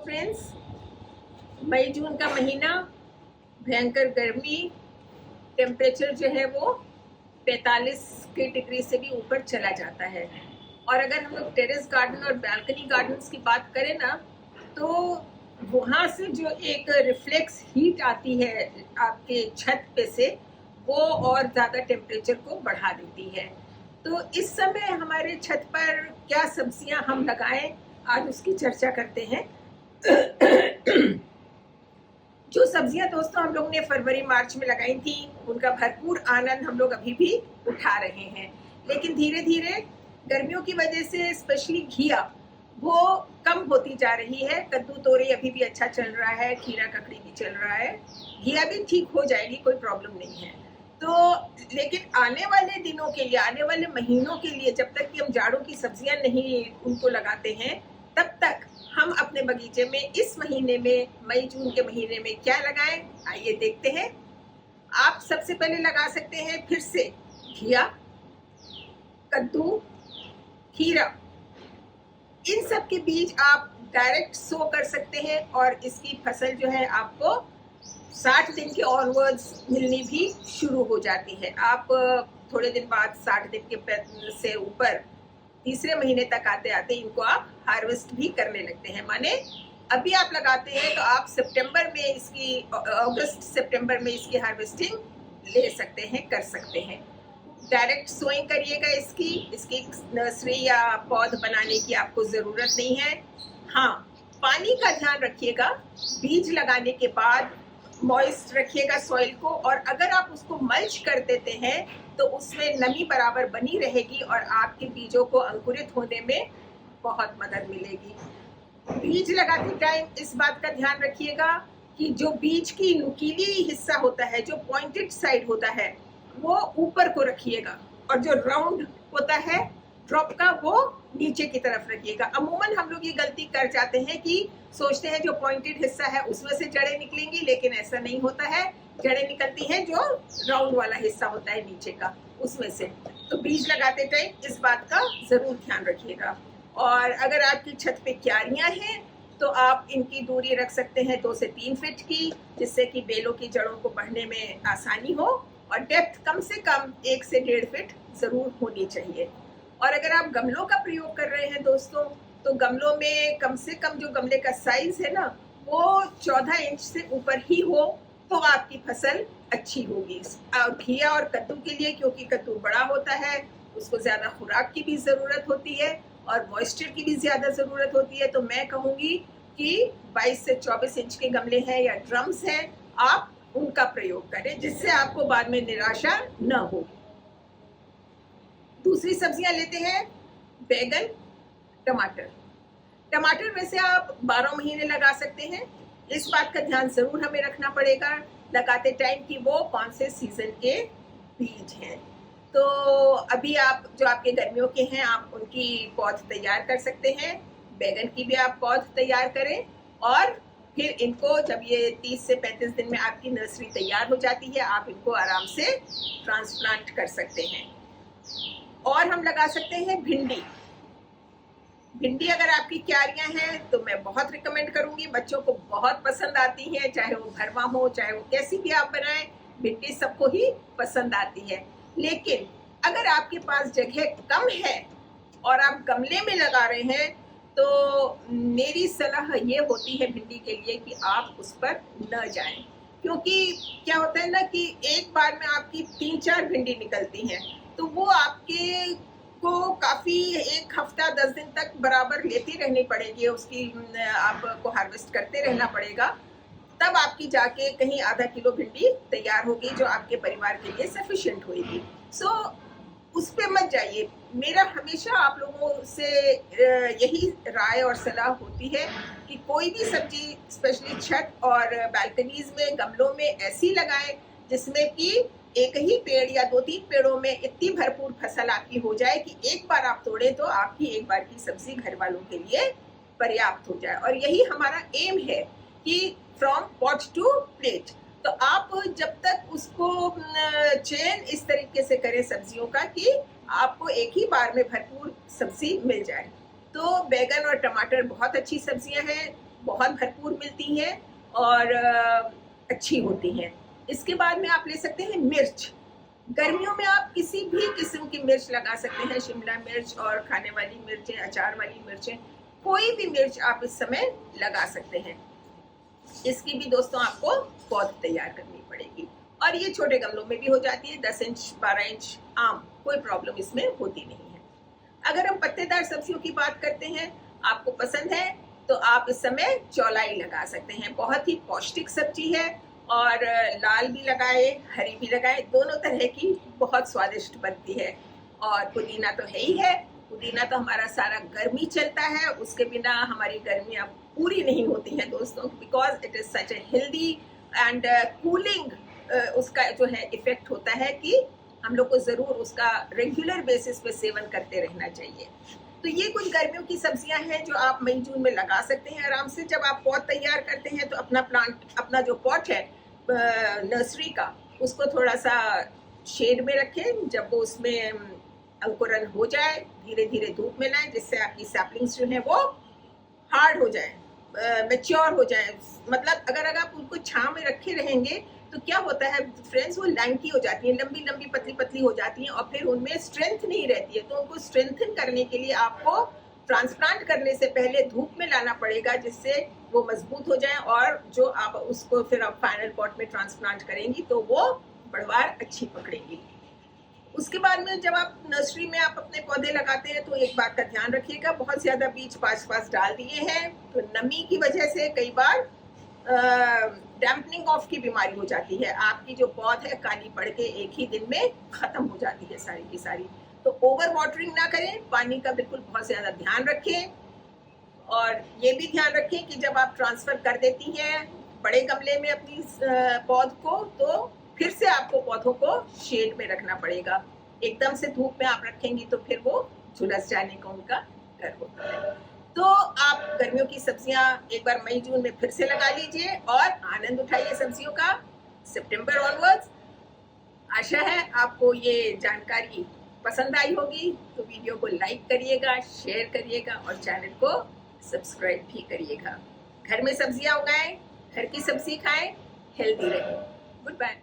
Friends, मई जून का महीना, भयंकर गर्मी, टेम्परेचर जो है वो 45 के डिग्री से भी ऊपर चला जाता है। और अगर हम लोग टेरेस गार्डन और बैल्कनी गार्डन्स की बात करें ना, तो वहाँ से जो एक रिफ्लेक्स हीट आती है आपके छत पे से, वो और ज़्यादा टेम्परेचर को बढ़ा देती है। तो इस समय हमारे छत पर क्या सब्जियां हम लगाएं, आज उसकी चर्चा करते हैं। जो सब्जियां दोस्तों हम लोग ने फरवरी मार्च में लगाई थी, उनका भरपूर आनंद हम लोग अभी भी उठा रहे हैं। लेकिन धीरे धीरे गर्मियों की वजह से स्पेशली घिया वो कम होती जा रही है। कद्दू तोरी अभी भी अच्छा चल रहा है, खीरा ककड़ी भी चल रहा है, घिया भी ठीक हो जाएगी, कोई प्रॉब्लम नहीं है। तो लेकिन आने वाले दिनों के लिए, आने वाले महीनों के लिए, जब तक कि हम जाड़ों की सब्जियां नहीं उनको लगाते हैं, तब तक हम अपने बगीचे में इस महीने में, मई जून के महीने में क्या लगाएं, आइए देखते हैं। आप सबसे पहले लगा सकते हैं फिर से घिया, कद्दू, खीरा। इन सब के बीज आप डायरेक्ट सो कर सकते हैं और इसकी फसल जो है आपको 60 दिन के ऑनवर्ड्स मिलनी भी शुरू हो जाती है। आप थोड़े दिन बाद 60 दिन के से ऊपर तीसरे महीने तक आते आते इनको आप हार्वेस्ट भी करने लगते हैं। माने अभी आप लगाते हैं तो आप सितंबर में इसकी, अगस्त सितंबर में इसकी हार्वेस्टिंग ले सकते हैं, कर सकते हैं। डायरेक्ट सोइंग करिएगा, इसकी नर्सरी या पौध बनाने की आपको ज़रूरत नहीं है। हाँ, पानी का ध्यान रखिएगा, बीज लगाने के बाद मॉइस्ट रखिएगा सॉइल को, और अगर आप उसको मल्च कर देते हैं तो उसमें नमी बराबर बनी रहेगी और आपके बीजों को अंकुरित होने में बहुत मदद मिलेगी। बीज लगाते टाइम इस बात का ध्यान रखिएगा कि जो बीज की नुकीली हिस्सा होता है, जो पॉइंटेड साइड होता है, वो ऊपर को रखिएगा, और जो राउंड होता है ड्रॉप का, वो नीचे की तरफ रखिएगा। अमूमन हम लोग ये गलती कर जाते हैं कि सोचते हैं जो पॉइंटेड हिस्सा है उसमें से जड़ें निकलेंगी, लेकिन ऐसा नहीं होता है। जड़ें निकलती हैं जो राउंड वाला हिस्सा होता है नीचे का, उसमें से। तो बीज लगाते टाइम इस बात का जरूर ध्यान रखिएगा। और अगर आपकी छत पे क्यारियां हैं तो आप इनकी दूरी रख सकते हैं 2 से 3 फीट की, जिससे कि बेलों की जड़ों को बढ़ने में आसानी हो, और डेप्थ कम से कम 1 से 1.5 फीट जरूर होनी चाहिए। और अगर आप गमलों का प्रयोग कर रहे हैं दोस्तों, तो गमलों में कम से कम जो गमले का साइज है ना, वो 14 इंच से ऊपर ही हो, तो आपकी फसल अच्छी होगी। घिया और कद्दू के लिए, क्योंकि कद्दू बड़ा होता है, उसको ज्यादा खुराक की भी जरूरत होती है और मॉइस्चर की भी ज्यादा जरूरत होती है। तो मैं कहूंगी कि 22 से 24 इंच के गमले हैं या ड्रम्स हैं, आप उनका प्रयोग करें, जिससे आपको बाद में निराशा न हो। दूसरी सब्जियां लेते हैं, बैगन, टमाटर। टमाटर में से आप 12 महीने लगा सकते हैं। इस बात का ध्यान जरूर हमें रखना पड़ेगा लगाते टाइम कि वो कौन से सीजन के बीज हैं। तो अभी आप जो आपके गर्मियों के हैं, आप उनकी पौध तैयार कर सकते हैं। बैगन की भी आप पौध तैयार करें, और फिर इनको जब ये 30 से 35 दिन में आपकी नर्सरी तैयार हो जाती है, आप इनको आराम से ट्रांसप्लांट कर सकते हैं। और हम लगा सकते हैं भिंडी। भिंडी अगर आपकी क्यारियां हैं तो मैं बहुत रिकमेंड करूंगी, बच्चों को बहुत पसंद आती है, चाहे वो भरवा हो, चाहे वो कैसी भी आप बनाएं, भिंडी सबको ही पसंद आती है। लेकिन अगर आपके पास जगह कम है और आप गमले में लगा रहे हैं, तो मेरी सलाह ये होती है भिंडी के लिए कि आप उस पर न जाएं। क्योंकि क्या होता है ना कि एक बार में आपकी 3-4 भिंडी निकलती हैं, तो वो आपके को काफी 1 हफ्ता 10 दिन तक बराबर लेती रहनी पड़ेगी, उसकी आपको हार्वेस्ट करते रहना पड़ेगा। तब आपकी जाके कहीं आधा किलो भिंडी तैयार होगी, जो आपके परिवार के लिए सफिशिएंट होगी। सो उस पे मत जाइए। मेरा हमेशा आप लोगों से यही राय और सलाह होती है कि कोई भी सब्जी स्पेशली छत और बालकनीज में, गमलों में ऐसी लगाएं जिसमें कि एक ही पेड़ या 2-3 पेड़ों में इतनी भरपूर फसल आपकी हो जाए कि एक बार आप तोड़े तो आपकी एक बार की सब्जी घर वालों के लिए पर्याप्त हो जाए। और यही हमारा एम है कि फ्रॉम पॉट टू प्लेट। तो आप जब तक उसको चयन इस तरीके से करें सब्जियों का कि आपको एक ही बार में भरपूर सब्जी मिल जाए। तो बैगन और टमाटर बहुत अच्छी सब्जियां हैं। बहुत भरपूर मिलती हैं और अच्छी होती हैं। इसके बाद में आप ले सकते हैं मिर्च। गर्मियों में आप किसी भी किस्म की मिर्च लगा सकते हैं, शिमला मिर्च और खाने वाली मिर्चें, अचार वाली मिर्चें, कोई भी मिर्च आप इस समय लगा सकते हैं। इसकी भी दोस्तों आपको पौध तैयार करनी पड़ेगी और ये छोटे गमलों में भी हो जाती है, 10 इंच 12 इंच आम, कोई प्रॉब्लम इसमें होती नहीं है। अगर हम पत्तेदार सब्जियों की बात करते हैं, आपको पसंद है तो आप इस समय चौलाई लगा सकते हैं। बहुत ही पौष्टिक सब्जी है और लाल भी लगाए, हरी भी लगाए, दोनों तरह की बहुत स्वादिष्ट बनती है। और पुदीना तो है ही है, पुदीना तो हमारा सारा गर्मी चलता है, उसके बिना हमारी गर्मियाँ पूरी नहीं होती हैं दोस्तों, because it is such a healthy and cooling. उसका जो है इफेक्ट होता है कि हम लोग को जरूर उसका रेगुलर बेसिस पे सेवन करते रहना चाहिए। तो ये कुछ गर्मियों की सब्जियां हैं जो आप मई जून में लगा सकते हैं आराम से। जब आप पॉट तैयार करते हैं तो अपना प्लांट, अपना जो पॉट है नर्सरी का, उसको थोड़ा सा शेड में रखें। जब वो उसमें अंकुरन हो जाए, धीरे धीरे धूप में लाएं, जिससे आपकी सैपलिंग्स जो है वो हार्ड हो जाए, मैच्योर हो जाए। मतलब अगर आप उनको छांव में रखे रहेंगे तो क्या होता है फ्रेंड्स, वो लैंकी हो जाती है, लंबी लंबी पतली पतली हो जाती हैं और फिर उनमें स्ट्रेंथ नहीं रहती है। तो उनको स्ट्रेंथन करने के लिए आपको ट्रांसप्लांट करने से पहले धूप में लाना पड़ेगा, जिससे वो मजबूत हो जाए और जो आप उसको फिर आप फाइनल पॉट में ट्रांसप्लांट करेंगी तो वो बढ़वार अच्छी पकड़ेगी। उसके बाद में जब आप नर्सरी में आप अपने पौधे लगाते हैं तो एक बात का ध्यान रखिएगा, बहुत ज्यादा बीज पास डाल दिए हैं तो नमी की वजह से कई बार डैम्पनिंग ऑफ की बीमारी हो जाती है। आपकी जो पौध है काली पड़ के एक ही दिन में खत्म हो जाती है सारी की सारी। तो ओवर वाटरिंग ना करें, पानी का बिल्कुल बहुत ज्यादा ध्यान रखें। और ये भी ध्यान रखें कि जब आप ट्रांसफर कर देती हैं बड़े गमले में अपनी पौध को, तो फिर से आपको पौधों को शेड में रखना पड़ेगा। एकदम से धूप में आप रखेंगी तो फिर वो झुलस जाने का उनका डर होता है। तो आप गर्मियों की सब्जियां एक बार मई जून में फिर से लगा लीजिए और आनंद उठाइए सब्जियों का सितंबर ऑनवर्ड्स। आशा है आपको ये जानकारी पसंद आई होगी, तो वीडियो को लाइक करिएगा, शेयर करिएगा और चैनल को सब्सक्राइब भी करिएगा। घर में सब्जियां उगाएं, घर की सब्जी खाएं, हेल्दी रहें। Good bye.